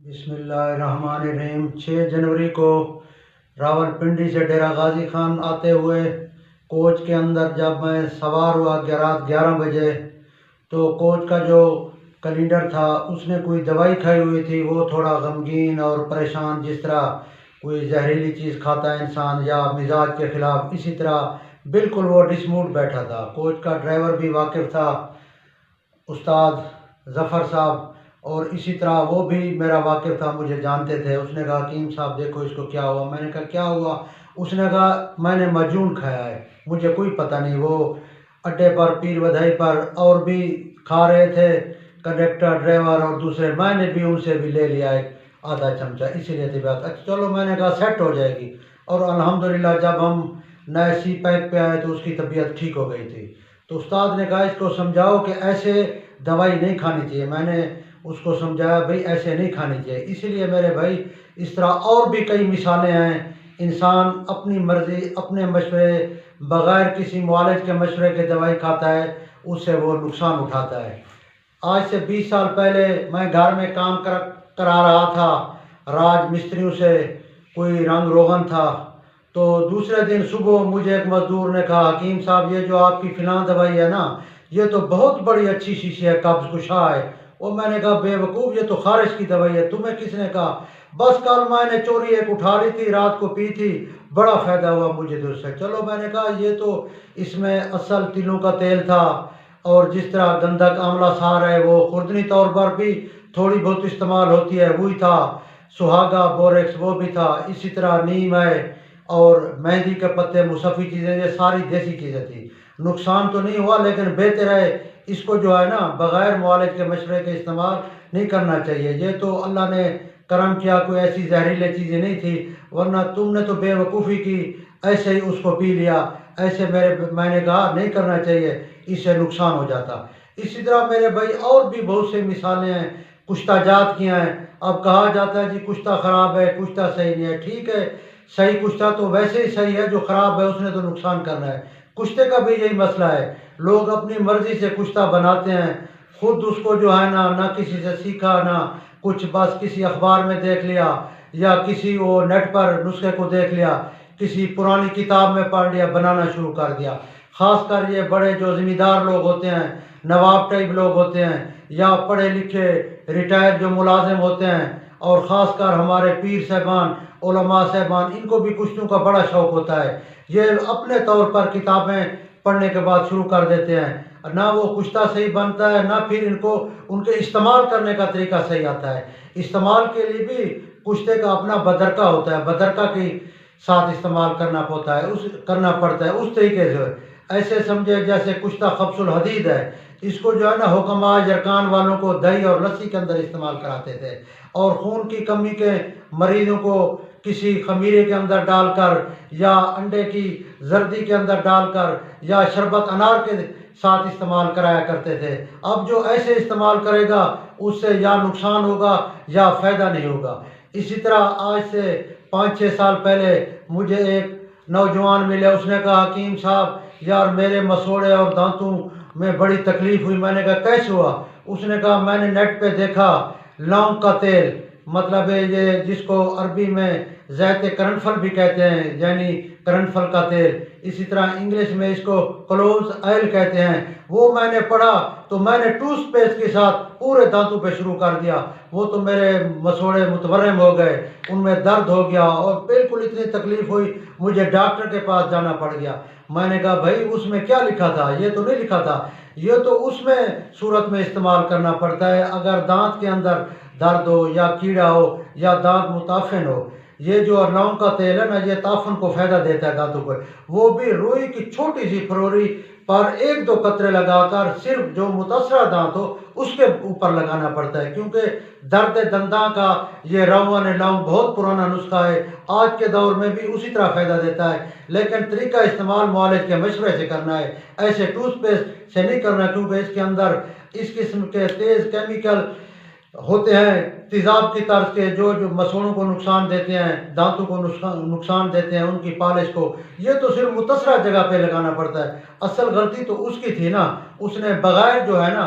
بسم اللہ الرحمن الرحیم۔ 6 جنوری کو راولپنڈی سے ڈیرہ غازی خان آتے ہوئے کوچ کے اندر جب میں سوار ہوا رات 11 بجے، تو کوچ کا جو کلینڈر تھا اس نے کوئی دوائی کھائی ہوئی تھی، وہ تھوڑا غمگین اور پریشان، جس طرح کوئی زہریلی چیز کھاتا ہے انسان یا مزاج کے خلاف، اسی طرح بالکل وہ ڈسموڈ بیٹھا تھا۔ کوچ کا ڈرائیور بھی واقف تھا، استاد ظفر صاحب، اور اسی طرح وہ بھی میرا واقف تھا، مجھے جانتے تھے۔ اس نے کہا حکیم صاحب دیکھو اس کو کیا ہوا۔ میں نے کہا کیا ہوا؟ اس نے کہا میں نے معجون کھایا ہے، مجھے کوئی پتہ نہیں۔ وہ اڈے پر پیر بدھائی پر اور بھی کھا رہے تھے، کنڈکٹر ڈرائیور اور دوسرے، میں نے بھی ان سے بھی لے لیا ایک آدھا چمچہ، اسی لیے طبیعت اچھا چلو، میں نے کہا سیٹ ہو جائے گی۔ اور الحمدللہ جب ہم نئے سی پیک پہ آئے تو اس کی طبیعت ٹھیک ہو گئی تھی۔ تو استاد نے کہا اس کو سمجھاؤ کہ ایسے دوائی نہیں کھانی چاہیے۔ میں نے اس کو سمجھایا بھائی ایسے نہیں کھانی چاہیے۔ اسی لیے میرے بھائی اس طرح اور بھی کئی مثالیں ہیں، انسان اپنی مرضی اپنے مشورے بغیر کسی معالج کے مشورے کے دوائی کھاتا ہے، اس سے وہ نقصان اٹھاتا ہے۔ آج سے 20 سال پہلے میں گھر میں کام کرا رہا تھا، راج مستریوں سے کوئی رنگ روغن تھا، تو دوسرے دن صبح مجھے ایک مزدور نے کہا حکیم صاحب یہ جو آپ کی فلاں دوائی ہے نا، یہ تو بہت بڑی اچھی شیشی ہے، قبض کشا ہے۔ وہ میں نے کہا بے وقوف یہ تو خارش کی دوائی ہے، تمہیں کس نے کہا؟ بس کل میں نے چوری ایک اٹھا لی تھی، رات کو پی تھی، بڑا فائدہ ہوا مجھے تو اس سے۔ چلو میں نے کہا یہ تو اس میں اصل تلوں کا تیل تھا، اور جس طرح گندھک آملہ سار ہے وہ خوردنی طور پر بھی تھوڑی بہت استعمال ہوتی ہے، وہی تھا۔ سہاگا بوریکس وہ بھی تھا، اسی طرح نیم ہے اور مہندی کے پتے، مصفی چیزیں، یہ ساری دیسی چیزیں تھیں۔ نقصان تو نہیں ہوا، لیکن بہتر ہے اس کو جو ہے نا بغیر معالج کے مشورے کے استعمال نہیں کرنا چاہیے۔ یہ تو اللہ نے کرم کیا، کوئی ایسی زہریلی چیزیں نہیں تھی، ورنہ تم نے تو بے وقوفی کی، ایسے ہی اس کو پی لیا۔ ایسے میں نے کہا نہیں کرنا چاہیے، اس سے نقصان ہو جاتا۔ اسی طرح میرے بھائی اور بھی بہت سے مثالیں ہیں، کشتہ جات کی ہیں۔ اب کہا جاتا ہے جی کشتہ خراب ہے، کشتہ صحیح نہیں ہے۔ ٹھیک ہے، صحیح کشتہ تو ویسے ہی صحیح ہے، جو خراب ہے اس نے تو نقصان کرنا ہے۔ کشتے کا بھی یہی مسئلہ ہے، لوگ اپنی مرضی سے کشتہ بناتے ہیں، خود اس کو جو ہے نہ کسی سے سیکھا نہ کچھ، بس کسی اخبار میں دیکھ لیا یا کسی وہ نیٹ پر نسخے کو دیکھ لیا، کسی پرانی کتاب میں پڑھ لیا، بنانا شروع کر دیا۔ خاص کر یہ بڑے جو ذمہ دار لوگ ہوتے ہیں، نواب ٹائپ لوگ ہوتے ہیں، یا پڑھے لکھے ریٹائر جو ملازم ہوتے ہیں، اور خاص کر ہمارے پیر صاحبان، علماء صاحبان، ان کو بھی کشتوں کا بڑا شوق ہوتا ہے۔ یہ اپنے طور پر کتابیں پڑھنے کے بعد شروع کر دیتے ہیں، نہ وہ کشتہ صحیح بنتا ہے، نہ پھر ان کے استعمال کرنے کا طریقہ صحیح آتا ہے۔ استعمال کے لیے بھی کشتے کا اپنا بدرکہ ہوتا ہے، بدرکہ کے ساتھ استعمال کرنا پڑتا ہے اس طریقے سے۔ ایسے سمجھے جیسے کشتہ خبز الحدید ہے، اس کو جو ہے نا حکماء یرکان والوں کو دہی اور لسی کے اندر استعمال کراتے تھے، اور خون کی کمی کے مریضوں کو کسی خمیرے کے اندر ڈال کر یا انڈے کی زردی کے اندر ڈال کر یا شربت انار کے ساتھ استعمال کرایا کرتے تھے۔ اب جو ایسے استعمال کرے گا اس سے یا نقصان ہوگا یا فائدہ نہیں ہوگا۔ اسی طرح آج سے 5-6 سال پہلے مجھے ایک نوجوان ملے، اس نے کہا حکیم صاحب یار میرے مسوڑے اور دانتوں میں بڑی تکلیف ہوئی۔ میں نے کہا کیسے ہوا؟ اس نے کہا میں نے نیٹ پہ دیکھا لونگ کا تیل، مطلب ہے یہ جس کو عربی میں زیت کرنفل بھی کہتے ہیں، یعنی کرنفل کا تیل، اسی طرح انگلش میں اس کو کلوز آئل کہتے ہیں، وہ میں نے پڑھا تو میں نے ٹوتھ پیسٹ کے ساتھ پورے دانتوں پہ شروع کر دیا۔ وہ تو میرے مسوڑے متورم ہو گئے، ان میں درد ہو گیا اور بالکل اتنی تکلیف ہوئی مجھے ڈاکٹر کے پاس جانا پڑ گیا۔ میں نے کہا بھائی اس میں کیا لکھا تھا؟ یہ تو نہیں لکھا تھا، یہ تو اس میں صورت میں استعمال کرنا پڑتا ہے اگر دانت کے اندر درد ہو یا کیڑا ہو یا دانت متعفن ہو۔ یہ جو لونگ کا تیل ہے نا، یہ تعفن کو فائدہ دیتا ہے دانتوں کو، وہ بھی روئی کی چھوٹی سی فروری پر 1-2 قطرے لگا کر صرف جو متاثرہ دانت ہو اس کے اوپر لگانا پڑتا ہے، کیونکہ درد دنداں کا یہ روغن لونگ بہت پرانا نسخہ ہے، آج کے دور میں بھی اسی طرح فائدہ دیتا ہے، لیکن طریقہ استعمال معالج کے مشورے سے کرنا ہے، ایسے ٹوتھ پیسٹ سے نہیں کرنا، کیونکہ اس کے اندر اس قسم کے تیز کیمیکل ہوتے ہیں تیزاب کی طرز کے، جو مسوڑوں کو نقصان دیتے ہیں، دانتوں کو نقصان دیتے ہیں، ان کی پالش کو۔ یہ تو صرف متصرہ جگہ پہ لگانا پڑتا ہے، اصل غلطی تو اس کی تھی نا، اس نے بغیر جو ہے نا